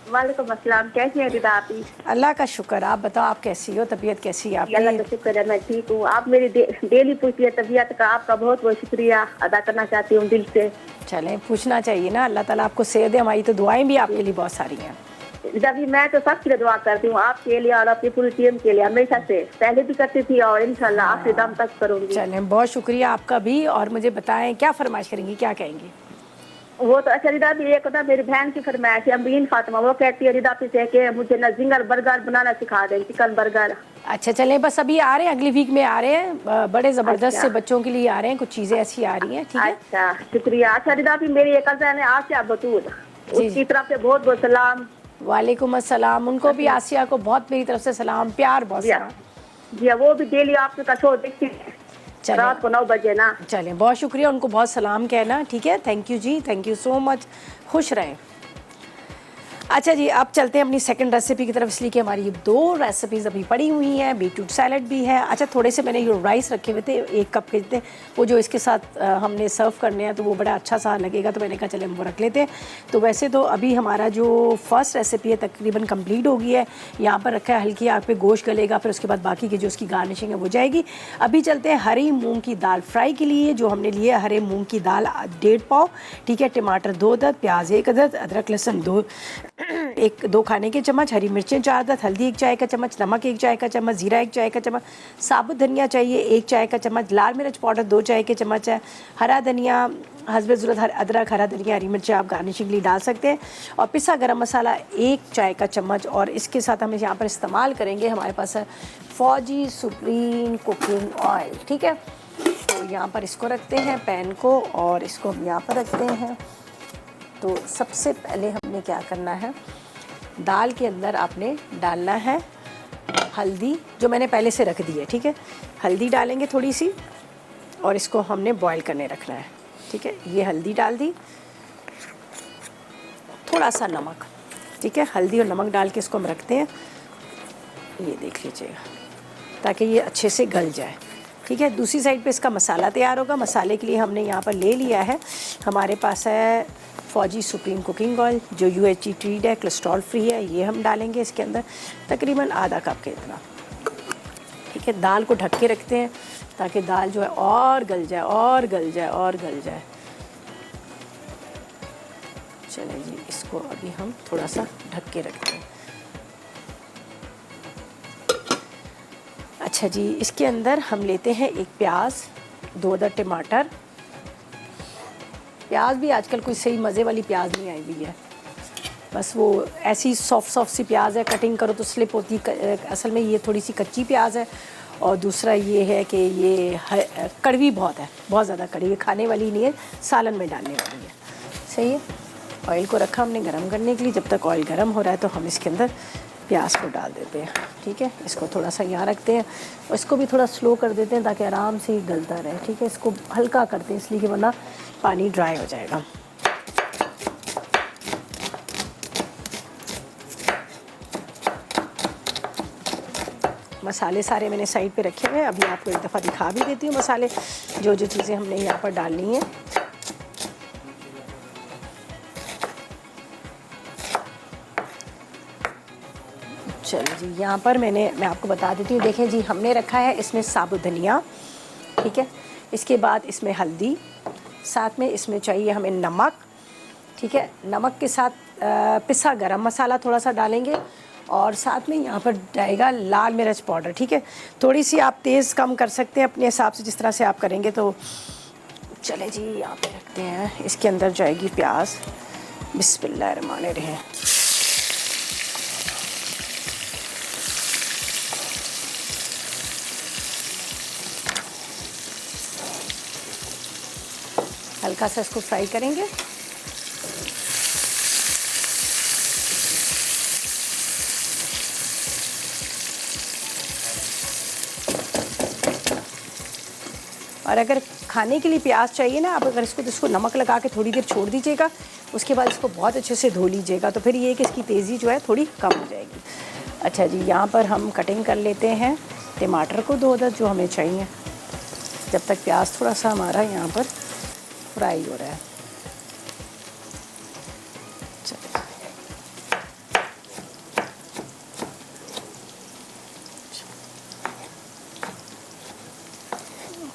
वालेकुम अस्सलाम, कैसी हैं रिदा आप? अल्लाह का शुक्र, आप बताओ आप कैसी हो, तबीयत कैसी है आपकी? अल्लाह का शुक्र है, मैं ठीक हूँ। आप मेरी डेली पूछती है तबीयत का, आपका बहुत बहुत शुक्रिया अदा करना चाहती हूँ दिल से। चलें, पूछना चाहिए ना, अल्लाह ताला आपको सेहत दे। हमारी तो दुआएं भी आपके लिए बहुत सारी हैं। रिदा भी मैं तो सबके लिए दुआ करती हूँ, आपके लिए और अपनी पूरी टीम के लिए, हमेशा से पहले भी करती थी और इंशाल्लाह आखिरी दम तक करूँगी। चलें, बहुत शुक्रिया आपका भी। और मुझे बताएं क्या फरमाइश करेंगी, क्या कहेंगी? वो तो अच्छा रिदा भी, एक होता मेरी बहन की फरमाइश है अम्बीन फातिमा, वो कहती है रिदा से कि मुझे ना जिंगर बर्गर बनाना सिखा दें, चिकन बर्गर। अच्छा चलें, बस अभी आ रहे हैं, अगली वीक में आ रहे हैं, बड़े ज़बरदस्त से बच्चों के लिए आ रहे हैं, कुछ चीज़ें ऐसी आ रही हैं, ठीक है। अच्छा शुक्रिया। अच्छा रिदा भी, मेरी एक कज़न है आसिया बतूल, उसकी तरफ से बहुत बहुत सलाम। वालेकुम अस्सलाम, उनको भी आसिया को बहुत मेरी तरफ से सलाम, प्यार बहुत सारा। जी वो भी डेली आपका शो देखती है रात को 9 बजे ना। चलें, बहुत शुक्रिया, उनको बहुत सलाम कहना, ठीक है। थैंक यू जी, थैंक यू सो मच, खुश रहें। अच्छा जी, अब चलते हैं अपनी सेकंड रेसिपी की तरफ, इसलिए कि हमारी ये 2 रेसिपीज़ अभी पड़ी हुई हैं। बीटरूट सैलड भी है। अच्छा, थोड़े से मैंने ये राइस रखे हुए थे, 1 कप के थे, वो जो इसके साथ हमने सर्व करने हैं तो वो बड़ा अच्छा सा लगेगा, तो मैंने कहा चले हम वो रख लेते हैं। तो वैसे तो अभी हमारा जो फर्स्ट रेसिपी है तकरीबन कम्प्लीट हो गई है। यहाँ पर रखा है, हल्की आग पे गोश्त गलेगा, फिर उसके बाद बाकी की जो उसकी गार्निशिंग है वो जाएगी। अभी चलते हैं हरी मूँग की दाल फ्राई के लिए। जो हमने लिए हरे मूँग की दाल 1.5 पाव, ठीक है, टमाटर 2 अदद, प्याज 1 अदद, अदरक लहसुन 2 खाने के चम्मच, हरी मिर्चें 4 अदद, हल्दी 1 चाय का चम्मच, नमक 1 चाय का चम्मच, जीरा 1 चाय का चम्मच, साबुत धनिया चाहिए 1 चाय का चम्मच, लाल मिर्च पाउडर 2 चाय के चम्मच है, हरा धनिया हस्बे ज़रूरत, अदरक, हरा धनिया, हरी मिर्चें आप गार्निशिंग के लिए डाल सकते हैं, और पिसा गरम मसाला 1 चाय का चम्मच। और इसके साथ हम यहाँ पर इस्तेमाल करेंगे, हमारे पास है फौजी सुप्रीम कुकिंग ऑयल, ठीक है। तो यहाँ पर इसको रखते हैं पैन को, और इसको हम यहाँ पर रखते हैं। तो सबसे पहले हमने क्या करना है, दाल के अंदर आपने डालना है हल्दी, जो मैंने पहले से रख दी है, ठीक है। हल्दी डालेंगे थोड़ी सी, और इसको हमने बॉईल करने रखना है, ठीक है। ये हल्दी डाल दी, थोड़ा सा नमक, ठीक है। हल्दी और नमक डाल के इसको हम रखते हैं, ये देख लीजिएगा, ताकि ये अच्छे से गल जाए, ठीक है। दूसरी साइड पे इसका मसाला तैयार होगा। मसाले के लिए हमने यहाँ पर ले लिया है, हमारे पास है फौजी सुप्रीम कुकिंग ऑयल जो UHT ट्रीड है, कोलेस्ट्रॉल फ्री है, ये हम डालेंगे इसके अंदर तकरीबन आधा कप के इतना। ठीक है, दाल को ढक के रखते हैं ताकि दाल जो है और गल जाए और गल जाए और गल जाए। चलिए जी, इसको अभी हम थोड़ा सा ढक के रखते हैं। अच्छा जी, इसके अंदर हम लेते हैं एक प्याज, 2 अदर टमाटर। प्याज भी आजकल कोई सही मज़े वाली प्याज नहीं आई हुई है, बस वो ऐसी सॉफ्ट सी प्याज है, कटिंग करो तो स्लिप होती। असल में ये थोड़ी सी कच्ची प्याज है। और दूसरा ये है कि ये कड़वी बहुत है, बहुत ज़्यादा कड़वी, खाने वाली नहीं है, सालन में डालने वाली है। सही है। ऑयल को रखा हमने गरम करने के लिए। जब तक ऑयल गरम हो रहा है तो हम इसके अंदर प्याज को डाल देते हैं। ठीक है, इसको थोड़ा सा यहाँ रखते हैं और इसको भी थोड़ा स्लो कर देते हैं ताकि आराम से ही गलता रहे। ठीक है, इसको हल्का करते हैं इसलिए कि वरना पानी ड्राई हो जाएगा। मसाले सारे मैंने साइड पे रखे हुए हैं। अभी आपको एक दफ़ा दिखा भी देती हूँ मसाले, जो जो चीज़ें हमने यहाँ पर डालनी है। चलो जी, यहाँ पर मैं आपको बता देती हूँ। देखें जी, हमने रखा है इसमें साबुत धनिया। ठीक है, इसके बाद इसमें हल्दी, साथ में इसमें चाहिए हमें नमक। ठीक है, नमक के साथ पिसा गरम मसाला थोड़ा सा डालेंगे और साथ में यहाँ पर जाएगा लाल मिर्च पाउडर। ठीक है, थोड़ी सी आप तेज़ कम कर सकते हैं अपने हिसाब से, जिस तरह से आप करेंगे। तो चले जी, यहाँ पे रखते हैं। इसके अंदर जाएगी प्याज। बिस्मिल्लाहिर्रहमानिर्रहीम। हल्का सा इसको फ्राई करेंगे। और अगर खाने के लिए प्याज चाहिए ना, आप अगर इसको नमक लगा के थोड़ी देर छोड़ दीजिएगा, उसके बाद इसको बहुत अच्छे से धो लीजिएगा, तो फिर ये कि इसकी तेज़ी जो है थोड़ी कम हो जाएगी। अच्छा जी, यहाँ पर हम कटिंग कर लेते हैं टमाटर को 2 अदर जो हमें चाहिए, जब तक प्याज थोड़ा सा हमारा यहाँ पर फ्राई हो रहा है।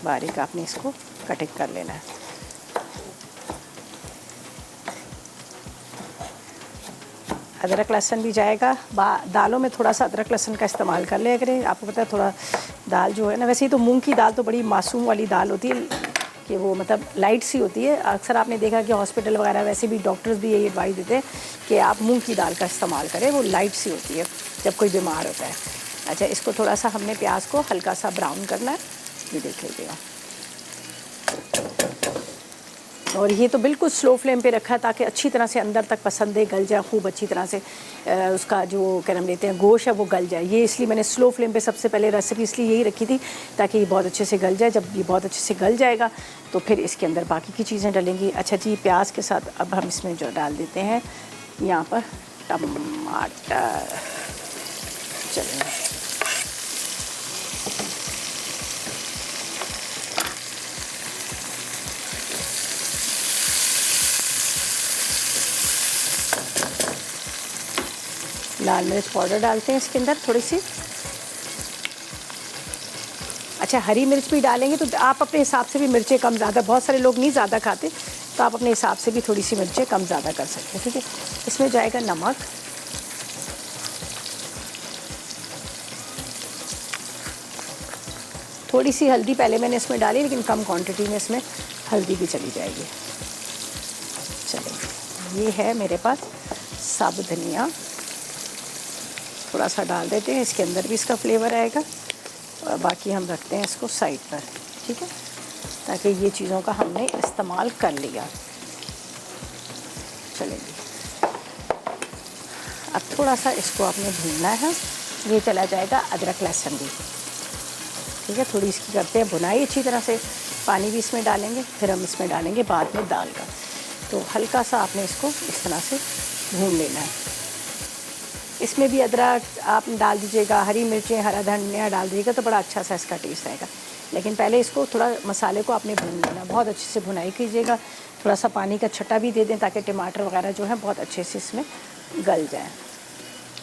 बारीक आपने इसको कटिंग कर लेना है। अदरक लहसुन भी जाएगा। दालों में थोड़ा सा अदरक लहसुन का इस्तेमाल कर लिया करें। आपको पता है थोड़ा दाल जो है ना, वैसे ही तो मूंग की दाल तो बड़ी मासूम वाली दाल होती है कि वो मतलब लाइट सी होती है। अक्सर आपने देखा कि हॉस्पिटल वगैरह वैसे भी डॉक्टर्स भी यही एडवाइस देते हैं कि आप मूंग की दाल का इस्तेमाल करें, वो लाइट सी होती है जब कोई बीमार होता है। अच्छा, इसको थोड़ा सा हमने प्याज को हल्का सा ब्राउन करना है, ये देख लीजिएगा। और ये तो बिल्कुल स्लो फ्लेम पे रखा है ताकि अच्छी तरह से अंदर तक पसंदे गल जाए, खूब अच्छी तरह से उसका जो क्या नाम लेते हैं गोश्त है वो गल जाए। ये इसलिए मैंने स्लो फ्लेम पे सबसे पहले रेसिपी इसलिए यही रखी थी ताकि ये बहुत अच्छे से गल जाए। जब ये बहुत अच्छे से गल जाएगा तो फिर इसके अंदर बाकी की चीज़ें डलेंगी। अच्छा जी, प्याज के साथ अब हम इसमें जो डाल देते हैं यहाँ पर टमाटर। चलिए, लाल मिर्च पाउडर डालते हैं इसके अंदर थोड़ी सी। अच्छा, हरी मिर्च भी डालेंगे तो आप अपने हिसाब से भी मिर्चें कम ज़्यादा, बहुत सारे लोग नहीं ज़्यादा खाते, तो आप अपने हिसाब से भी थोड़ी सी मिर्चें कम ज़्यादा कर सकते हैं। ठीक है, इसमें जाएगा नमक, थोड़ी सी हल्दी पहले मैंने इसमें डाली, लेकिन कम क्वांटिटी में इसमें हल्दी भी चली जाएगी। चलिए, ये है मेरे पास साबुत धनिया, थोड़ा सा डाल देते हैं, इसके अंदर भी इसका फ्लेवर आएगा। और बाकी हम रखते हैं इसको साइड पर। ठीक है, ताकि ये चीज़ों का हमने इस्तेमाल कर लिया। चलेंगे, अब थोड़ा सा इसको आपने भूनना है। ये चला जाएगा अदरक लहसुन भी। ठीक है, थोड़ी इसकी करते हैं भुनाई अच्छी तरह से। पानी भी इसमें डालेंगे, फिर हम इसमें डालेंगे बाद में दाल का। तो हल्का सा आपने इसको इस तरह से भून लेना है। इसमें भी अदरक आप डाल दीजिएगा, हरी मिर्चें, हरा धनिया डाल दीजिएगा तो बड़ा अच्छा सा इसका टेस्ट आएगा। लेकिन पहले इसको थोड़ा मसाले को आपने भून लेना, बहुत अच्छे से भुनाई कीजिएगा। थोड़ा सा पानी का छट्टा भी दे दें ताकि टमाटर वगैरह जो है बहुत अच्छे से इसमें गल जाए।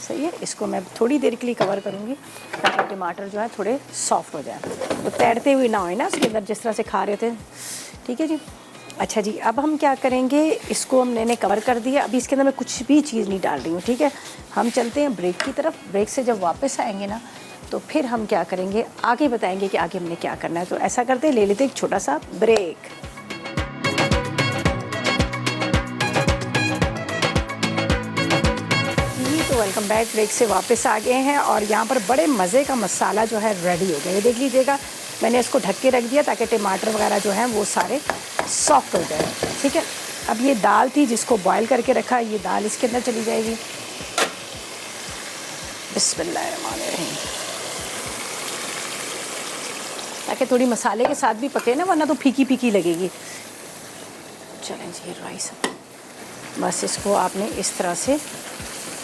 सही है, इसको मैं थोड़ी देर के लिए कवर करूँगी ताकि टमाटर जो है थोड़े सॉफ्ट हो जाए, तो तैरते हुए ना होए ना उसके अंदर, जिस तरह से खा रहे थे। ठीक है जी। अच्छा जी, अब हम क्या करेंगे, इसको हमने कवर कर दिया। अभी इसके अंदर मैं कुछ भी चीज़ नहीं डाल रही हूँ। ठीक है, हम चलते हैं ब्रेक की तरफ। ब्रेक से जब वापस आएंगे ना तो फिर हम क्या करेंगे, आगे बताएंगे कि आगे हमने क्या करना है। तो ऐसा करते हैं, ले लेते हैं एक छोटा सा ब्रेक। तो वेलकम बैक। ब्रेक से वापस आ गए हैं और यहाँ पर बड़े मज़े का मसाला जो है रेडी हो गया। ये देख लीजिएगा, मैंने इसको ढक के रख दिया ताकि टमाटर वगैरह जो हैं वो सारे सॉफ्ट हो जाए। ठीक है, अब ये दाल थी जिसको बॉईल करके रखा, ये दाल इसके अंदर चली जाएगी। बिस्मिल्लाहिर्रहमानिर्रहीम, ताकि थोड़ी मसाले के साथ भी पके ना, वरना तो फीकी फीकी लगेगी। चलें जी, राइस बस इसको आपने इस तरह से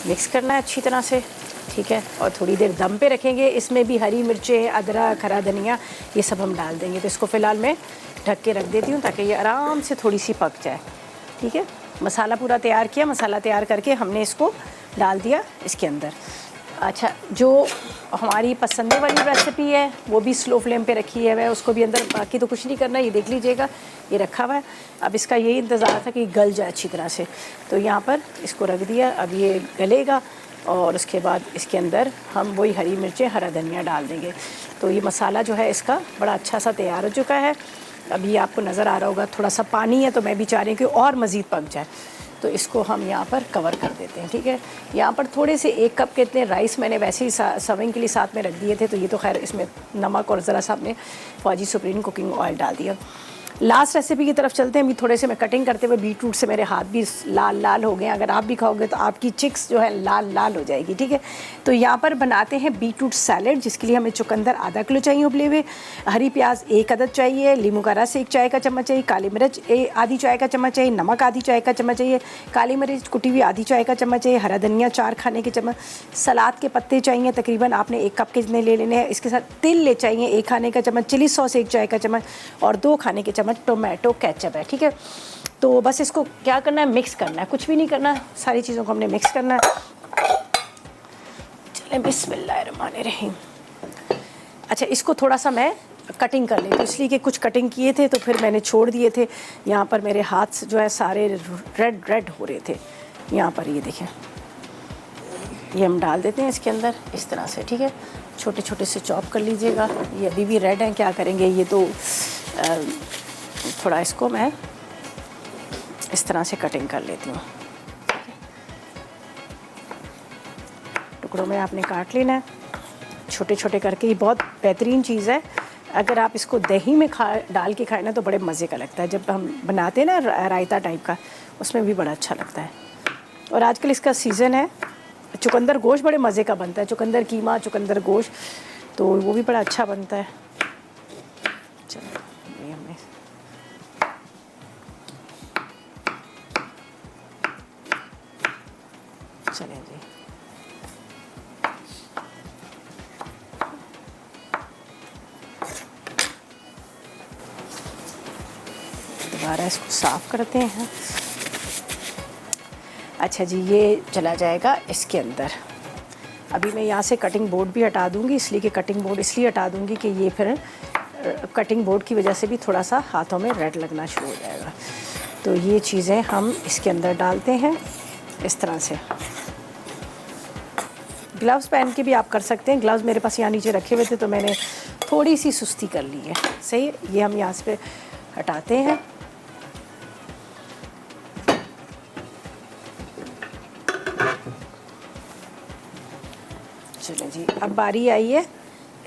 मिक्स करना है अच्छी तरह से। ठीक है, और थोड़ी देर दम पे रखेंगे। इसमें भी हरी मिर्चें, अदरक, हरा धनिया ये सब हम डाल देंगे। तो इसको फ़िलहाल मैं ढक के रख देती हूँ ताकि ये आराम से थोड़ी सी पक जाए। ठीक है, मसाला पूरा तैयार किया, मसाला तैयार करके हमने इसको डाल दिया इसके अंदर। अच्छा, जो हमारी पसंदे वाली रेसिपी है वो भी स्लो फ्लेम पे रखी है, वह उसको भी अंदर, बाकी तो कुछ नहीं करना। ये देख लीजिएगा, ये रखा हुआ है। अब इसका यही इंतज़ार था कि गल जाए अच्छी तरह से, तो यहाँ पर इसको रख दिया। अब ये गलेगा और उसके बाद इसके अंदर हम वही हरी मिर्चें, हरा धनिया डाल देंगे। तो ये मसाला जो है इसका बड़ा अच्छा सा तैयार हो चुका है। अभी आपको नज़र आ रहा होगा थोड़ा सा पानी है, तो मैं भी चाह रही हूँ कि और मज़ीद पक जाए। तो इसको हम यहाँ पर कवर कर देते हैं। ठीक है, यहाँ पर थोड़े से 1 कप के इतने राइस मैंने वैसे ही सर्विंग के लिए साथ में रख दिए थे। तो ये तो खैर इसमें नमक और ज़रा सा हमने फौजी सुप्रीम कुकिंग ऑयल डाल दिया। लास्ट रेसिपी की तरफ चलते हैं। अभी थोड़े से मैं कटिंग करते हुए बीटरूट से मेरे हाथ भी लाल लाल हो गए। अगर आप भी खाओगे तो आपकी चिक्स जो है लाल लाल हो जाएगी। ठीक है, तो यहाँ पर बनाते हैं बीटरूट सैलेड, जिसके लिए हमें चुकंदर आधा किलो चाहिए उबले हुए, हरी प्याज 1 अदद चाहिए, नींबू का रस 1 चाय का चम्मच चाहिए, काली मिर्च आधी चाय का चम्मच चाहिए, नमक आधी चाय का चम्मच चाहिए, काली मिर्च कुटी हुई आधी चाय का चम्मच चाहिए, हरा धनिया 4 खाने के चम्मच, सलाद के पत्ते चाहिए तकरीबन आपने 1 कप के जितने ले लेने हैं। इसके साथ तिल ले चाहिए 1 खाने का चम्मच, चिली सॉस 1 चाय का चम्मच और 2 खाने के चम्मच टोमेटो केचप है। ठीक है, तो बस इसको क्या करना है, मिक्स करना है, कुछ भी नहीं करना, सारी चीज़ों को हमने मिक्स करना है। चलें, बिस्मिल्लाहिर्रहमानिर्रहीम। अच्छा, इसको थोड़ा सा मैं कटिंग कर ली, तो इसलिए कि कुछ कटिंग किए थे तो फिर मैंने छोड़ दिए थे। यहाँ पर मेरे हाथ जो है सारे रेड रेड हो रहे थे यहाँ पर, ये देखें। ये हम डाल देते हैं इसके अंदर इस तरह से। ठीक है, छोटे छोटे से चॉप कर लीजिएगा। ये अभी भी रेड हैं, क्या करेंगे, ये तो थोड़ा इसको मैं इस तरह से कटिंग कर लेती हूँ। टुकड़ों में आपने काट लेना है छोटे छोटे करके। ये बहुत बेहतरीन चीज़ है, अगर आप इसको दही में डाल के खाए ना तो बड़े मज़े का लगता है। जब हम बनाते हैं ना रायता टाइप का, उसमें भी बड़ा अच्छा लगता है। और आजकल इसका सीज़न है। चुकंदर गोश्त बड़े मज़े का बनता है, चुकंदर कीमा, चुकंदर गोश्त, तो वो भी बड़ा अच्छा बनता है। चलो, ये हमने चलें जी, दोबारा इसको साफ़ करते हैं। अच्छा जी, ये चला जाएगा इसके अंदर। अभी मैं यहाँ से कटिंग बोर्ड भी हटा दूँगी, इसलिए कि कटिंग बोर्ड इसलिए हटा दूँगी कि ये फिर कटिंग बोर्ड की वजह से भी थोड़ा सा हाथों में रेड लगना शुरू हो जाएगा। तो ये चीज़ें हम इसके अंदर डालते हैं इस तरह से। ग्लव्स पहन के भी आप कर सकते हैं। ग्लव्स मेरे पास यहाँ नीचे रखे हुए थे तो मैंने थोड़ी सी सुस्ती कर ली है। सही है, ये हम यहाँ से हटाते हैं। चलो जी, अब बारी आई है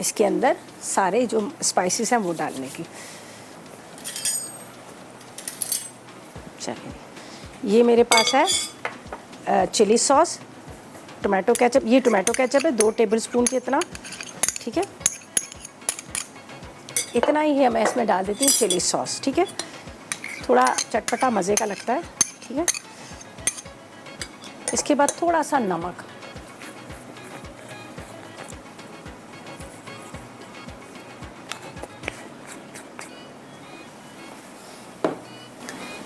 इसके अंदर सारे जो स्पाइसेस हैं वो डालने की। चलिए, ये मेरे पास है चिली सॉस, टोमेटो केचप। ये टोमेटो केचप है 2 टेबलस्पून के इतना। ठीक है, इतना ही है। मैं इसमें डाल देती हूँ चिली सॉस। ठीक है, थोड़ा चटपटा मज़े का लगता है। ठीक है, इसके बाद थोड़ा सा नमक,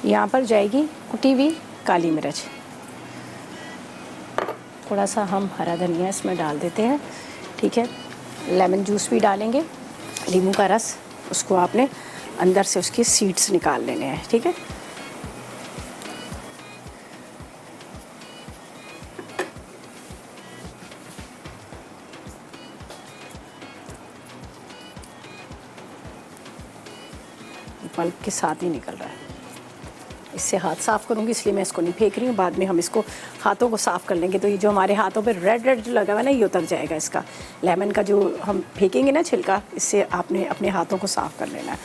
यहाँ पर जाएगी कुटी हुई काली मिर्च, थोड़ा सा हम हरा धनिया इसमें डाल देते हैं, ठीक है। लेमन जूस भी डालेंगे, नींबू का रस, उसको आपने अंदर से उसके सीड्स निकाल लेने हैं, ठीक है। पल्प के साथ ही निकल रहा है। इससे हाथ साफ़ करूँगी इसलिए मैं इसको नहीं फेंक रही हूँ, बाद में हम इसको हाथों को साफ़ कर लेंगे तो ये जो हमारे हाथों पे रेड रेड जो लगा हुआ है ना ये उतर जाएगा। इसका लेमन का जो हम फेंकेंगे ना छिलका, इससे आपने अपने हाथों को साफ़ कर लेना है।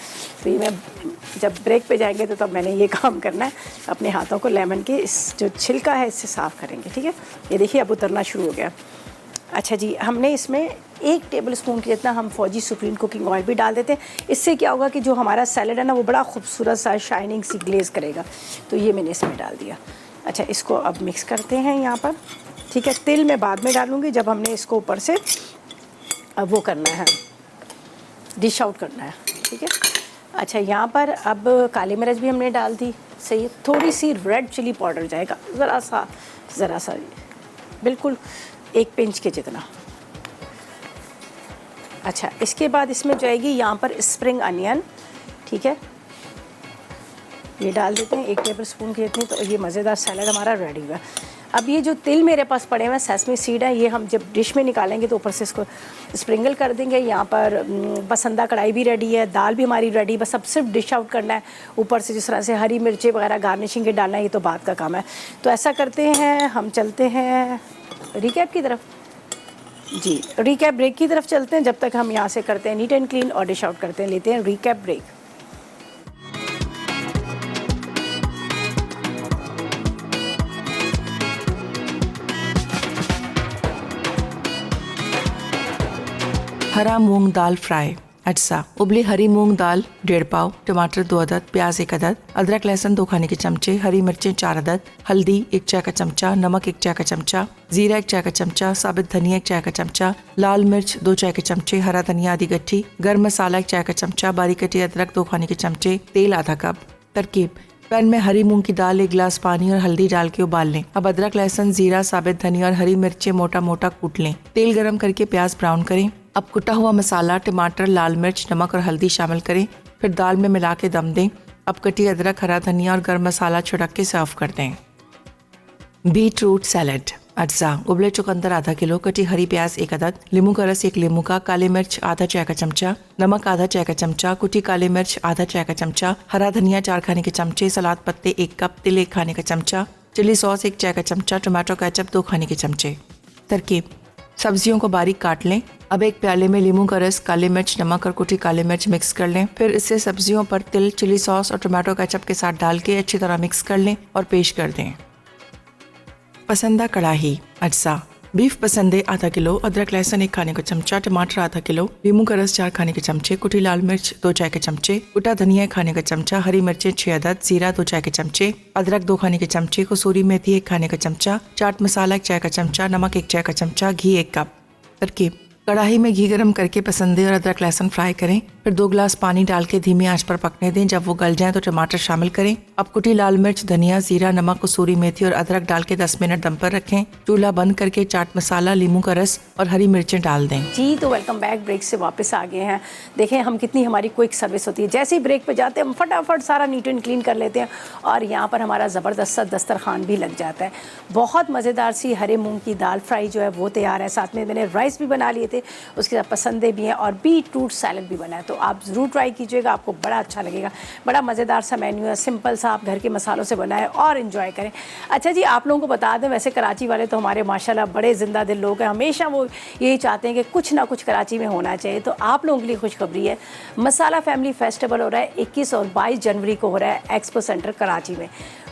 तो ये मैं जब ब्रेक पे जाएंगे तो तब मैंने ये काम करना है, अपने हाथों को लेमन के इस जो छिलका है इससे साफ़ करेंगे, ठीक है। ये देखिए अब उतरना शुरू हो गया। अच्छा जी, हमने इसमें 1 टेबल स्पून के जितना हम फौजी सुप्रीम कुकिंग ऑयल भी डाल देते हैं। इससे क्या होगा कि जो हमारा सैलेड है ना वो बड़ा खूबसूरत सा शाइनिंग सी ग्लेज करेगा। तो ये मैंने इसमें डाल दिया। अच्छा, इसको अब मिक्स करते हैं यहाँ पर, ठीक है। तिल मैं बाद में डालूँगी जब हमने इसको ऊपर से अब वो करना है, डिश आउट करना है, ठीक है। अच्छा, यहाँ पर अब काली मिर्च भी हमने डाल दी, सही है। थोड़ी सी रेड चिली पाउडर जाएगा, ज़रा सा बिल्कुल 1 पिंच के जितना। अच्छा, इसके बाद इसमें जाएगी यहाँ पर स्प्रिंग अनियन, ठीक है। ये डाल देते हैं 1 टेबल स्पून के जितनी। तो ये मज़ेदार सैलड हमारा रेडी हुआ। अब ये जो तिल मेरे पास पड़े हुए हैं, सेसमी सीड है, ये हम जब डिश में निकालेंगे तो ऊपर से इसको स्प्रिंगल कर देंगे। यहाँ पर पसंदा कढ़ाई भी रेडी है, दाल भी हमारी रेडी, बस अब सिर्फ डिश आउट करना है। ऊपर से जिस तरह से हरी मिर्ची वगैरह गार्निशिंग के डालना है, ये तो बात का काम है। तो ऐसा करते हैं, हम चलते हैं रिकैप की तरफ। जी, रिकैप ब्रेक की तरफ चलते हैं। जब तक हम यहाँ से करते हैं नीट एंड क्लीन और डिश आउट करते हैं, लेते हैं रिकैप ब्रेक। हरा मूंग दाल फ्राई। अज्जा: उबली हरी मूंग दाल 1.5 पाव, टमाटर 2 अदद, प्याज 1 अदद, अदरक लहसुन 2 खाने के चमचे, हरी मिर्चें 4 अदद, हल्दी 1 चाय का चमचा, नमक 1 चाय का चमचा, जीरा 1 चाय का चमचा, साबित धनिया 1 चाय का चमचा, लाल मिर्च 2 चाय के चमचे, हरा धनिया आधी गट्ठी, गर्म मसाला 1 चाय का चमचा, बारीक कटी अदरक 2 खाने के चमचे, तेल आधा कप। तरकीब: पैन में हरी मूंग की दाल 1 गिलास पानी और हल्दी डाल के उबाल लें। अब अदरक लहसुन जीरा साबित धनिया और हरी मिर्चें मोटा मोटा कूट लें। तेल गरम करके प्याज ब्राउन करें। अब कुटा हुआ मसाला, टमाटर, लाल मिर्च, नमक और हल्दी शामिल करें, फिर दाल में मिला के दम दें। अब कटी अदरक, हरा धनिया और गर्म मसाला छिड़क के सर्व कर दें। Beetroot salad. अज्जा: उबले चुकंदर आधा किलो, कटी हरी प्याज 1 अदद, नींबू का रस 1 नींबू का, काली मिर्च आधा चाय का चमचा, नमक आधा चाय का चमचा, कुटी काली मिर्च आधा चाय का चमचा, हरा धनिया 4 खाने के चमचे, सलाद पत्ते 1 कप, तिल 1 खाने का चमचा, चिली सॉस 1 चाय का चमचा, टमाटो केचप 2 खाने के चमचे। तरकीब: सब्जियों को बारीक काट लें। अब एक प्याले में नींबू का रस, काली मिर्च, नमक और कुटी काली मिर्च मिक्स कर लें। फिर इससे सब्जियों पर तिल, चिली सॉस और टमाटो केचप के साथ डाल के अच्छी तरह मिक्स कर लें और पेश कर दें। पसंदा कढ़ाई। अज्जा: बीफ पसंदे आधा किलो, अदरक लहसुन 1 खाने का चमचा, टमाटर आधा किलो, नींबू का रस 4 खाने के चमचे, कुटी लाल मिर्च 2 चाय के चमचे, कुटा धनिया 1 खाने का चमचा, हरी मिर्चें 6 अदद, जीरा 2 चाय के चमचे, अदरक 2 खाने के चमचे, कसूरी मेथी 1 खाने का चमचा, चाट मसाला 1 चाय का चमचा, नमक 1 चाय का चमचा, घी 1 कप। तरकीब: कढ़ाई में घी गरम करके पसंदे और अदरक लहसुन फ्राई करें। फिर 2 गिलास पानी डाल के धीमी आंच पर पकने दें। जब वो गल जाएं तो टमाटर शामिल करें। अब कुटी लाल मिर्च, धनिया, जीरा, नमक, कसूरी मेथी और अदरक डाल के 10 मिनट दम पर रखें। चूल्हा बंद करके चाट मसाला, नींबू का रस और हरी मिर्चें डाल दें। जी, तो वेलकम बैक। ब्रेक से वापस आ गए हैं। देखें हम कितनी हमारी क्विक सर्विस होती है। जैसे ही ब्रेक पे जाते हैं हम फटाफट सारा नीट एंड क्लीन कर लेते हैं और यहाँ पर हमारा ज़बरदस्त सा दस्तरखान भी लग जाता है। बहुत मज़ेदार सी हरे मूंग की दाल फ्राई जो है वो तैयार है। साथ में मैंने राइस भी बना लिए थे, उसके साथ पसंदे भी हैं और बीट रूट सैलड भी बना है। तो आप ज़रूर ट्राई कीजिएगा, आपको बड़ा अच्छा लगेगा। बड़ा मज़ेदार सा मेन्यू है, सिंपल सा, आप घर के मसालों से बनाएं और इन्जॉय करें। अच्छा जी, आप लोगों को बता दें, वैसे कराची वाले तो हमारे माशाल्लाह बड़े ज़िंदा दिल लोग हैं। हमेशा वो यही चाहते हैं कि कुछ ना कुछ कराची में होना चाहिए। तो आप लोगों के लिए खुशखबरी है, मसाला फैमिली फेस्टिवल हो रहा है 21 और 22 जनवरी को हो रहा है एक्सपो सेंटर कराची में।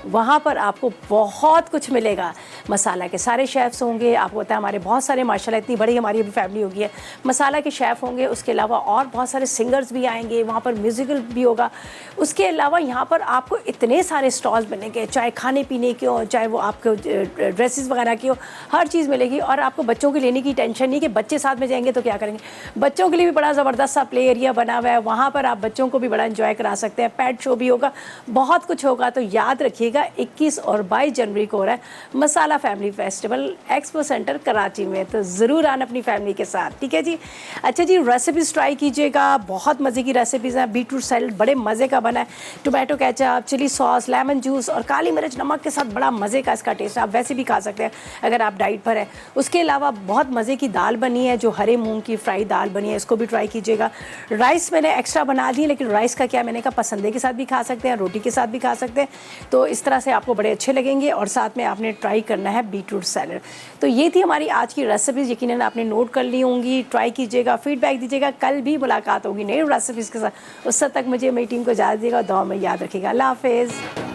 वहाँ पर आपको बहुत कुछ मिलेगा। मसाला के सारे शेफ़्स होंगे, आपको पता है हमारे बहुत सारे माशाल्लाह इतनी बड़ी हमारी अभी फैमिली होगी है, मसाला के शेफ़ होंगे। उसके अलावा और बहुत सारे सिंगर सिंगर्स भी आएंगे, वहाँ पर म्यूज़िकल भी होगा। उसके अलावा यहाँ पर आपको इतने सारे स्टॉल्स बनेंगे, चाहे खाने पीने के हो, चाहे वो आपको ड्रेसेस वगैरह की हो, हर चीज़ मिलेगी। और आपको बच्चों के लेने की टेंशन नहीं कि बच्चे साथ में जाएंगे तो क्या करेंगे। बच्चों के लिए भी बड़ा ज़बरदस्त सा प्ले एरिया बना हुआ है, वहाँ पर आप बच्चों को भी बड़ा एंजॉय करा सकते हैं। पेट शो भी होगा, बहुत कुछ होगा। तो याद रखिएगा 21 और 22 जनवरी को हो रहा है Masala family festival expo centre Karachi में। तो ज़रूर आना अपनी फैमिली के साथ, ठीक है जी। अच्छा जी, रेसिपीज़ ट्राई कीजिएगा, बहुत मज़े की रेसिपीज़ हैं। बीटरूट सैलड बड़े मज़े का बना है, tomato ketchup, chilli sauce, lemon juice और काली मिर्च नमक के साथ बड़ा मज़े का इसका टेस्ट है। आप वैसे भी खा सकते हैं अगर आप डाइट पर हैं। उसके अलावा बहुत मज़े की दाल बनी है, जो हरे मूंग की फ्राई दाल बनी है, इसको भी ट्राई कीजिएगा। राइस मैंने एक्स्ट्रा बना दी, लेकिन राइस का क्या, मैंने कहा पसंदे के साथ भी खा सकते हैं, रोटी के साथ भी खा सकते हैं। तो इस तरह से आपको बड़े अच्छे लगेंगे। और साथ में आपने ट्राई करना है बीटरूट सैलड। तो ये थी हमारी आज की रेसिपीज़, यकीनन आपने नोट कर ली होंगी। ट्राई कीजिएगा, फीडबैक दीजिएगा। कल भी मुलाकात होगी नई रेसिपीज़ के साथ। उस तक मुझे मेरी टीम को इजाज़त दीजिएगा, दुआ में याद रखिएगा। अल्लाह हाफिज़।